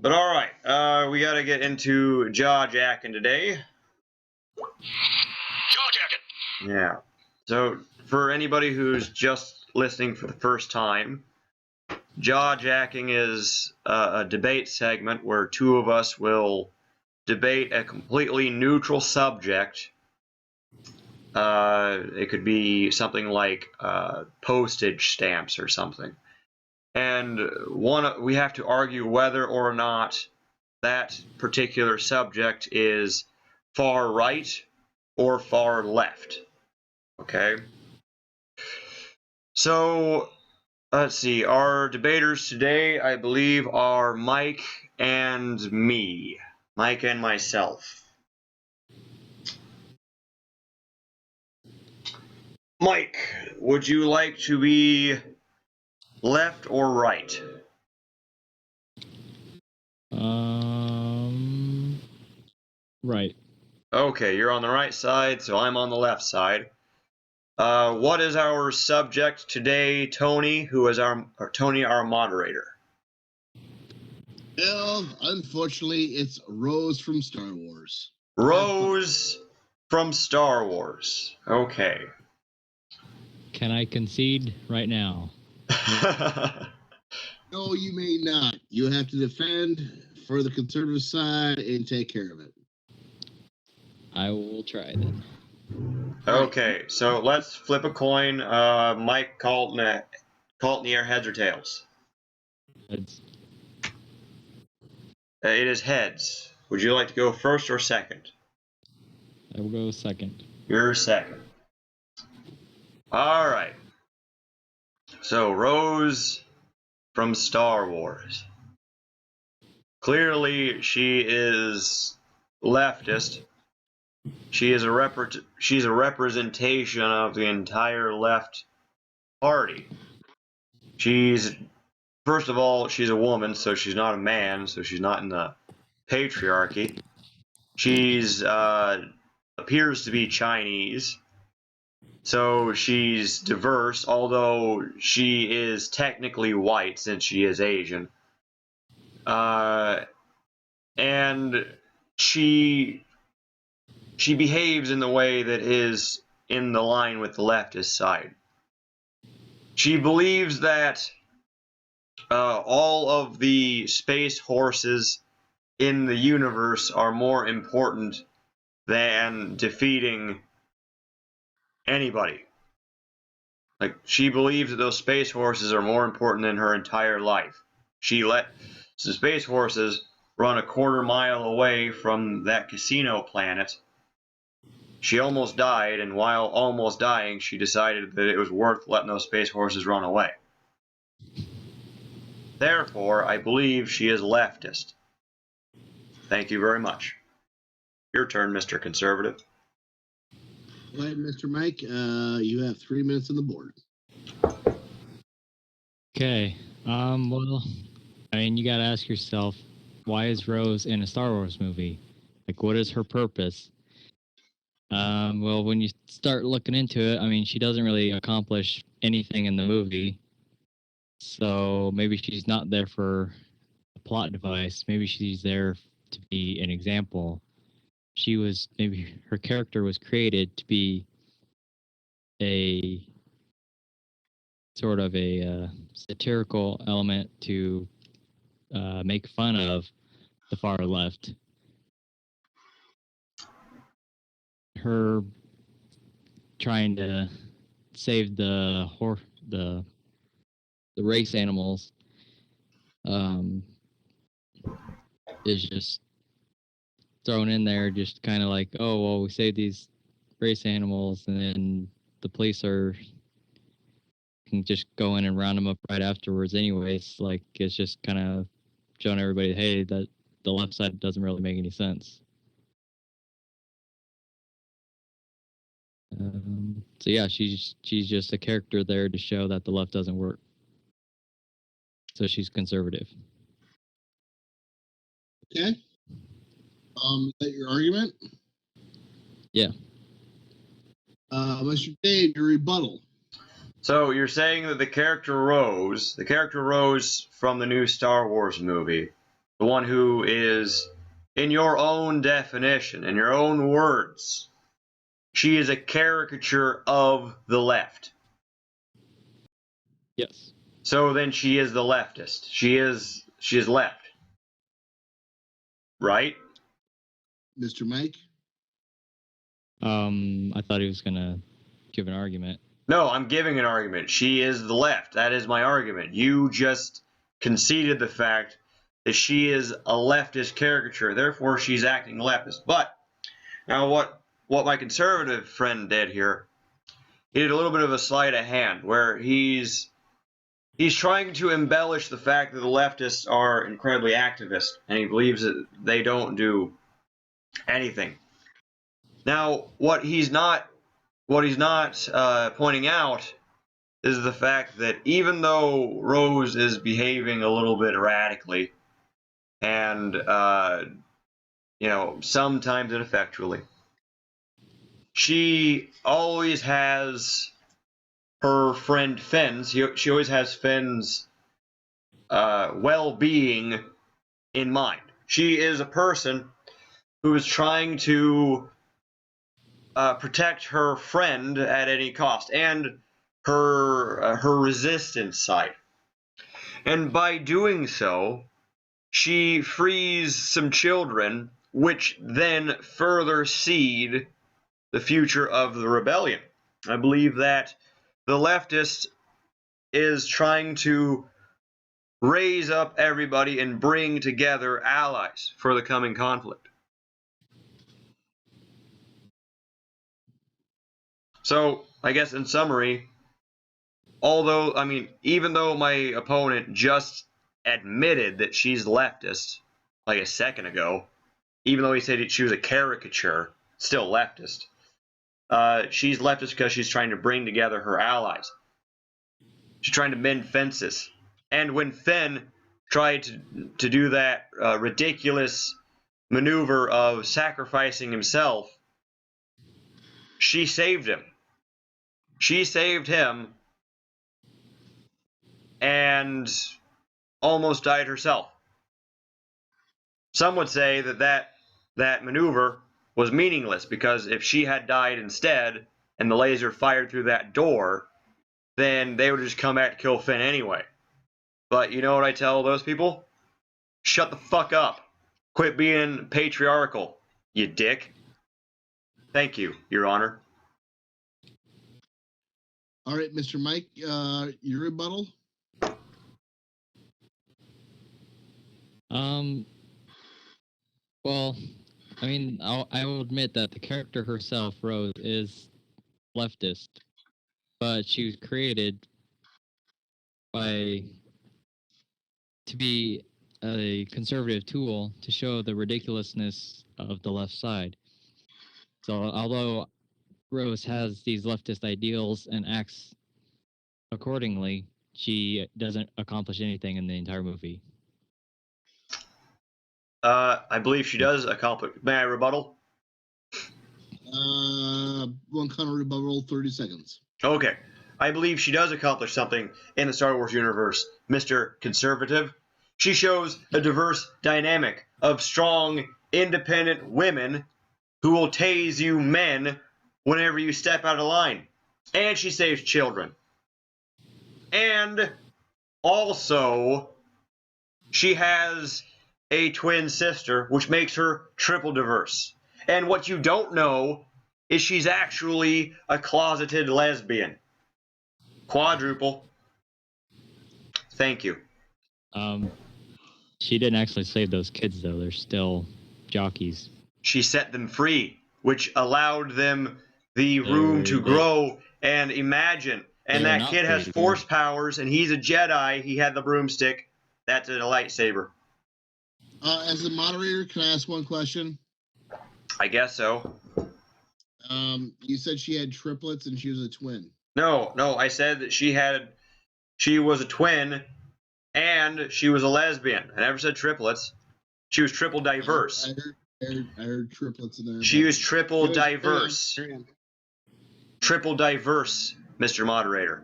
But all right, we got to get into jaw-jacking today. Jaajacking. Yeah. So for anybody who's just listening for the first time, jaw-jacking is a debate segment where two of us will debate a completely neutral subject. It could be something like postage stamps or something. And we have to argue whether or not that particular subject is far right or far left. Okay? So, let's see. Our debaters today, I believe, are Mike and me. Mike and myself. Mike, would you like to be left or right? Right. Okay, you're on the right side, so I'm on the left side. What is our subject today, Tony? Who is our moderator? Well, unfortunately, it's Rose from Star Wars. Rose from Star Wars. Okay. Can I concede right now? No, you may not. You have to defend for the conservative side and take care of it. I will try then. Okay, so let's flip a coin. Mike, call it in the air, heads or tails? Heads. It is heads. Would you like to go first or second? I will go second. You're second. All right. So Rose from Star Wars. Clearly, she is leftist. She is she's a representation of the entire left party. First of all, she's a woman, so she's not a man, so she's not in the patriarchy. She's appears to be Chinese, so she's diverse, although she is technically white since she is Asian. And she behaves in the way that is in the line with the leftist side. She believes that all of the space horses in the universe are more important than defeating anybody. Like, she believes that those space horses are more important than her entire life. She let the space horses run a quarter-mile away from that casino planet. She almost died, and while almost dying, she decided that it was worth letting those space horses run away. Therefore, I believe she is leftist. Thank you very much. Your turn, Mr. Conservative. Go ahead, Mr. Mike. You have 3 minutes on the board. Okay. Well, I mean, you got to ask yourself, why is Rose in a Star Wars movie? Like, what is her purpose? Well, when you start looking into it, I mean, she doesn't really accomplish anything in the movie. So maybe she's not there for a plot device. Maybe she's there to be an example. Maybe her character was created to be a sort of a satirical element to make fun of the far left. Her trying to save the race animals is just thrown in there, just kind of like, oh well, we saved these race animals, and then the police can just go in and round them up right afterwards anyways. Like, it's just kind of showing everybody, hey, that the left side doesn't really make any sense. So yeah, she's just a character there to show that the left doesn't work. So she's conservative. Okay. Is that your argument? Yeah. Mr. Dave, your rebuttal. So you're saying that the character Rose from the new Star Wars movie, the one who is, in your own definition, in your own words, she is a caricature of the left. Yes. So then she is the leftist. She is left. Right? Mr. Mike? I thought he was gonna give an argument. No, I'm giving an argument. She is the left. That is my argument. You just conceded the fact that she is a leftist caricature. Therefore, she's acting leftist. But now what my conservative friend did here, he did a little bit of a sleight of hand where he's trying to embellish the fact that the leftists are incredibly activist, and he believes that they don't do anything. Now, what he's not pointing out is the fact that even though Rose is behaving a little bit erratically and sometimes ineffectually, she always has her friend Finn's. She always has Finn's well-being in mind. She is a person who is trying to protect her friend at any cost, and her resistance side. And by doing so, she frees some children, which then further seed the future of the rebellion. I believe that the leftist is trying to raise up everybody and bring together allies for the coming conflict. So, I guess in summary, even though my opponent just admitted that she's leftist like a second ago, even though he said that she was a caricature, still leftist, she's leftist because she's trying to bring together her allies. She's trying to mend fences. And when Finn tried to do that ridiculous maneuver of sacrificing himself, she saved him. She saved him and almost died herself. Some would say that maneuver was meaningless because if she had died instead and the laser fired through that door, then they would just come back to kill Finn anyway. But you know what I tell those people? Shut the fuck up. Quit being patriarchal, you dick. Thank you, Your Honor. All right, Mr. Mike, your rebuttal? Well, I mean, I will admit that the character herself, Rose, is leftist, but she was created to be a conservative tool to show the ridiculousness of the left side. So, although Rose has these leftist ideals and acts accordingly, she doesn't accomplish anything in the entire movie. I believe she does accomplish. May I rebuttal? One counter rebuttal, 30 seconds. Okay. I believe she does accomplish something in the Star Wars universe, Mr. Conservative. She shows a diverse dynamic of strong, independent women who will tase you men whenever you step out of line. And she saves children. And also, she has a twin sister, which makes her triple diverse. And what you don't know is she's actually a closeted lesbian. Quadruple. Thank you. She didn't actually save those kids, though. They're still jockeys. She set them free, which allowed them the room to grow and imagine. And that kid has force powers, and he's a Jedi. He had the broomstick. That's a lightsaber. As a moderator, can I ask one question? I guess so. You said she had triplets and she was a twin. No, I said that she was a twin and she was a lesbian. I never said triplets. She was triple diverse. I heard triplets in there. She was triple diverse. Triple diverse, Mr. Moderator.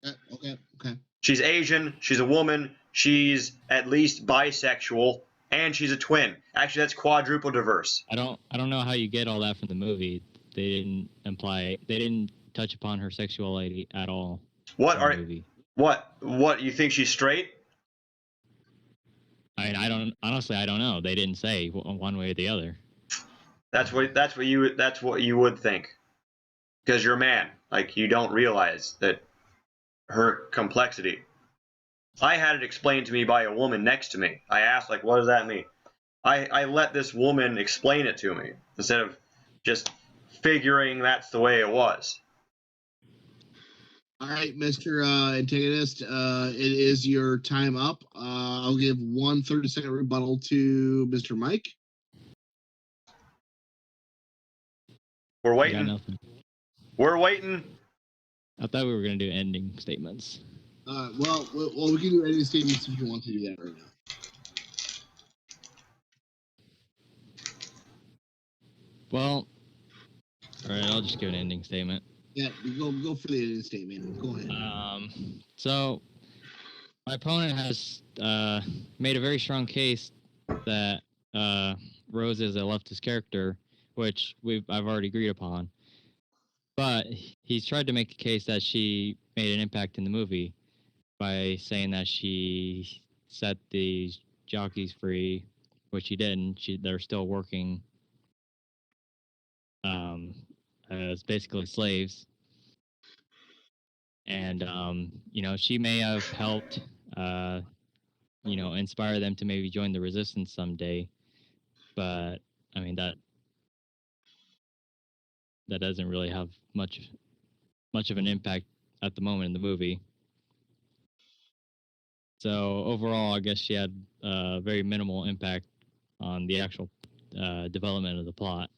Okay. She's Asian, she's a woman, she's at least bisexual, and she's a twin. Actually, that's quadruple diverse. I don't know how you get all that from the movie. They didn't touch upon her sexuality at all. What in are the movie. what you think she's straight? I don't know. They didn't say one way or the other. That's what you would think, because you're a man. Like, you don't realize that her complexity. I had it explained to me by a woman next to me. I asked, like, what does that mean? I let this woman explain it to me instead of just figuring that's the way it was. All right, Mr. Antagonist, it is your time up. I'll give 1 30-second rebuttal to Mr. Mike. We're I got waiting. nothing. We're waiting. I thought we were gonna do ending statements. Well, we can do any statements if you want to do that right now. Well, all right. I'll just give an ending statement. Yeah, go for the ending statement. Go ahead. So my opponent has made a very strong case that Rose is a leftist character, which I've already agreed upon. But he's tried to make a case that she made an impact in the movie by saying that she set these jockeys free, which she didn't. They're still working as basically slaves. And she may have helped inspire them to maybe join the resistance someday, but I mean that doesn't really have much of an impact at the moment in the movie. So overall, I guess she had very minimal impact on the actual development of the plot,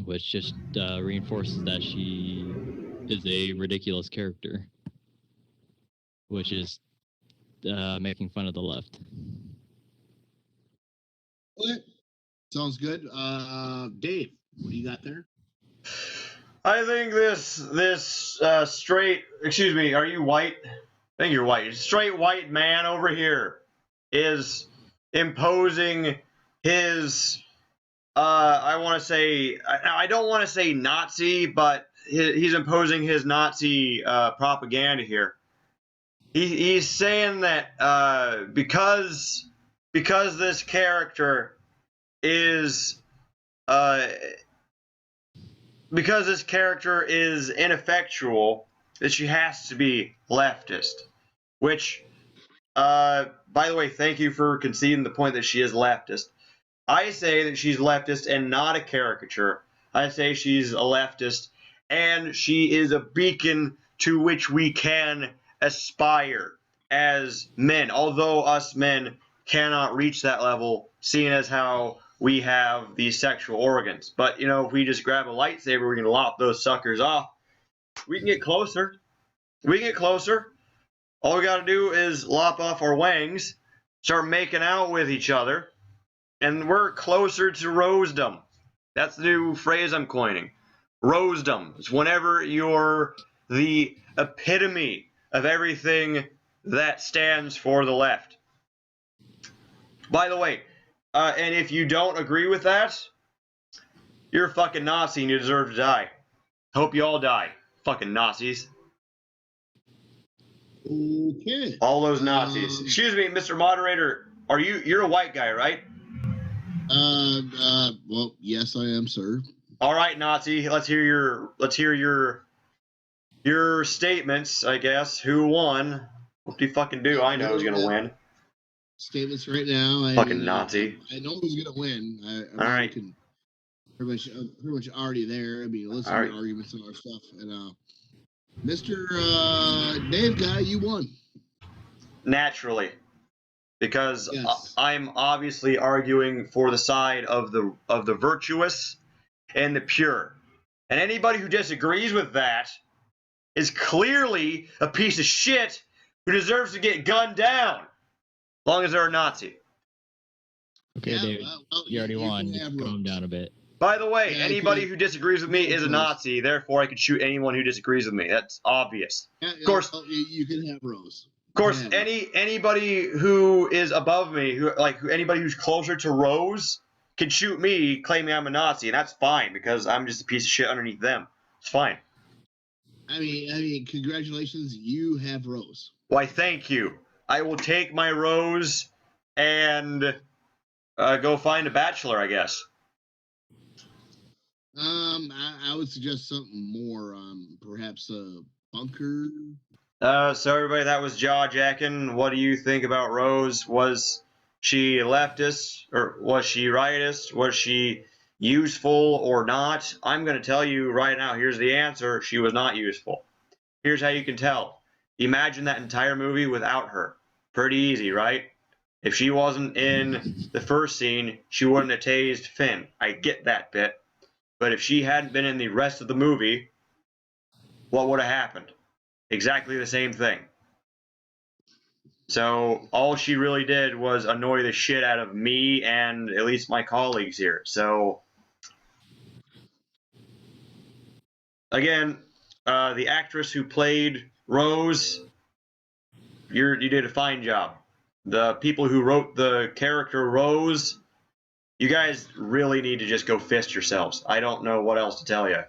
which just reinforces that she is a ridiculous character, which is making fun of the left. Okay. Sounds good. Dave, what do you got there? I think this straight, excuse me, are you white? I think you're white. Straight white man over here is imposing his, I want to say, I don't want to say Nazi, but he's imposing his Nazi propaganda here. He's saying that because this character is ineffectual, that she has to be leftist. Which, by the way, thank you for conceding the point that she is leftist. I say that she's leftist and not a caricature. I say she's a leftist, and she is a beacon to which we can aspire as men. Although us men cannot reach that level, seeing as how we have these sexual organs. But, if we just grab a lightsaber, we can lop those suckers off. We can get closer. All we got to do is lop off our wangs, start making out with each other, and we're closer to rosedom. That's the new phrase I'm coining. Rosedom. It's whenever you're the epitome of everything that stands for the left. By the way, and if you don't agree with that, you're a fucking Nazi and you deserve to die. Hope you all die. Fucking Nazis. Okay. All those Nazis. Excuse me, Mr. Moderator. You're a white guy, right? Well, yes, I am, sir. All right, Nazi. Let's hear your statements, I guess. Who won? What do you fucking do? I know who's gonna win. Statements right now. Fucking Nazi. I know who's gonna win. All right. Pretty much already there. I mean, listen to arguments and our stuff. And Mr. Dave guy, you won. Naturally, because Yes. I'm obviously arguing for the side of the virtuous and the pure, and anybody who disagrees with that is clearly a piece of shit who deserves to get gunned down, as long as they're a Nazi. Okay, Yeah, David, well, you already won. can have Calm down a bit. By the way, Yeah, anybody okay. who disagrees with me is a Rose. Nazi. Therefore, I can shoot anyone who disagrees with me. That's obvious. Yeah, Of course, you can have Rose. Of course, anybody who is above me, anybody who's closer to Rose, can shoot me, claiming I'm a Nazi, and that's fine because I'm just a piece of shit underneath them. It's fine. I mean, congratulations, you have Rose. Why, thank you. I will take my Rose and go find a bachelor, I guess. I would suggest something more. Perhaps a bunker. So everybody, that was Jaajacking. What do you think about Rose? Was she leftist or was she rightist? Was she useful or not? I'm going to tell you right now. Here's the answer. She was not useful. Here's how you can tell. Imagine that entire movie without her. Pretty easy, right? If she wasn't in the first scene, she wouldn't have tased Finn. I get that bit. But if she hadn't been in the rest of the movie, what would have happened? Exactly the same thing. So all she really did was annoy the shit out of me and at least my colleagues here. So again, the actress who played Rose, you did a fine job. The people who wrote the character Rose, you guys really need to just go fist yourselves. I don't know what else to tell you.